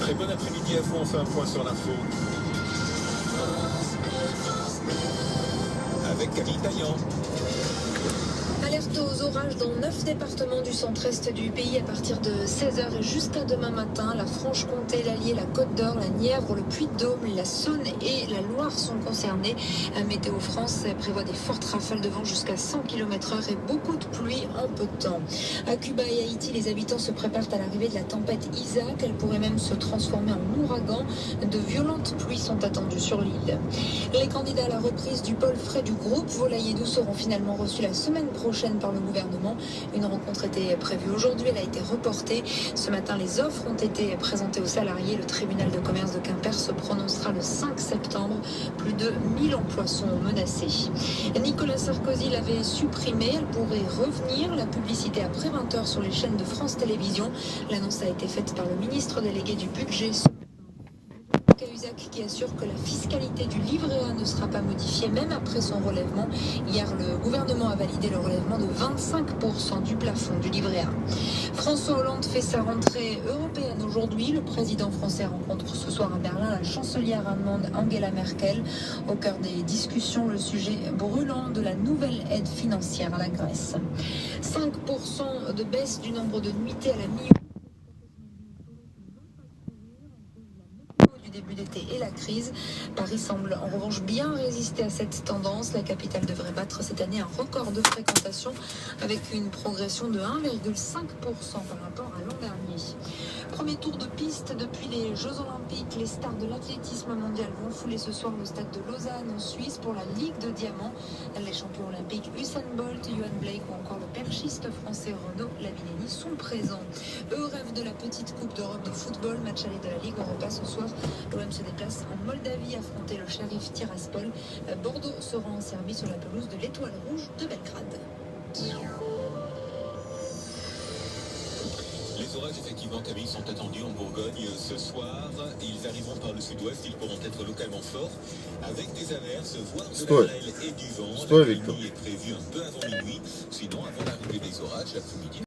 Très bon après-midi à vous, on fait un point sur l'info. Avec Camille Taillant. Alerte aux orages dans 9 départements du centre-est du pays à partir de 16h et jusqu'à demain matin. La Franche-Comté, l'Allier, la Côte-d'Or, la Nièvre, le Puy-de-Dôme, la Saône et la Loire sont concernés. Météo France prévoit des fortes rafales de vent jusqu'à 100 km/h et beaucoup de pluie en peu de temps. À Cuba et Haïti, les habitants se préparent à l'arrivée de la tempête Isaac. Elle pourrait même se transformer en ouragan. De violentes pluies sont attendues sur l'île. Les candidats à la reprise du pôle frais du groupe Volaille et Doux seront finalement reçus la semaine prochaine par le gouvernement. Une rencontre était prévue aujourd'hui, elle a été reportée. Ce matin, les offres ont été présentées aux salariés. Le tribunal de commerce de Quimper se prononcera le 5 septembre. Plus de 1000 emplois sont menacés. Nicolas Sarkozy l'avait supprimée. Elle pourrait revenir. La publicité après 20h sur les chaînes de France Télévisions. L'annonce a été faite par le ministre délégué du budget. Cahuzac qui assure que la fiscalité du livret A ne sera pas modifiée même après son relèvement. Hier, le gouvernement a validé le relèvement de 25% du plafond du livret A. François Hollande fait sa rentrée européenne aujourd'hui. Le président français rencontre ce soir à Berlin la chancelière allemande Angela Merkel. Au cœur des discussions, le sujet brûlant de la nouvelle aide financière à la Grèce. 5% de baisse du nombre de nuitées à la mi début d'été et la crise. Paris semble en revanche bien résister à cette tendance. La capitale devrait battre cette année un record de fréquentation avec une progression de 1,5% par rapport à l'an dernier. Premier tour de piste depuis les Jeux Olympiques. Les stars de l'athlétisme mondial vont fouler ce soir le stade de Lausanne en Suisse pour la Ligue de Diamants. Les champions olympiques Usain Bolt, Yohan Blake ou encore le perchiste français Renaud Lavinelli sont présents. Eux rêvent de la petite Coupe d'Europe de football. Match aller de la Ligue Europa ce soir. L'OM se déplace en Moldavie affronter le Sheriff Tiraspol. Bordeaux sera en Serbie sur la pelouse de l'Étoile Rouge de Belgrade. Les orages, effectivement, Camille, sont attendus en Bourgogne ce soir. Ils arriveront par le sud-ouest. Ils pourront être localement forts avec des averses, voire de la grêle et du vent. La nuit est prévue un peu avant minuit. Sinon, avant l'arrivée des orages, l'après-midi.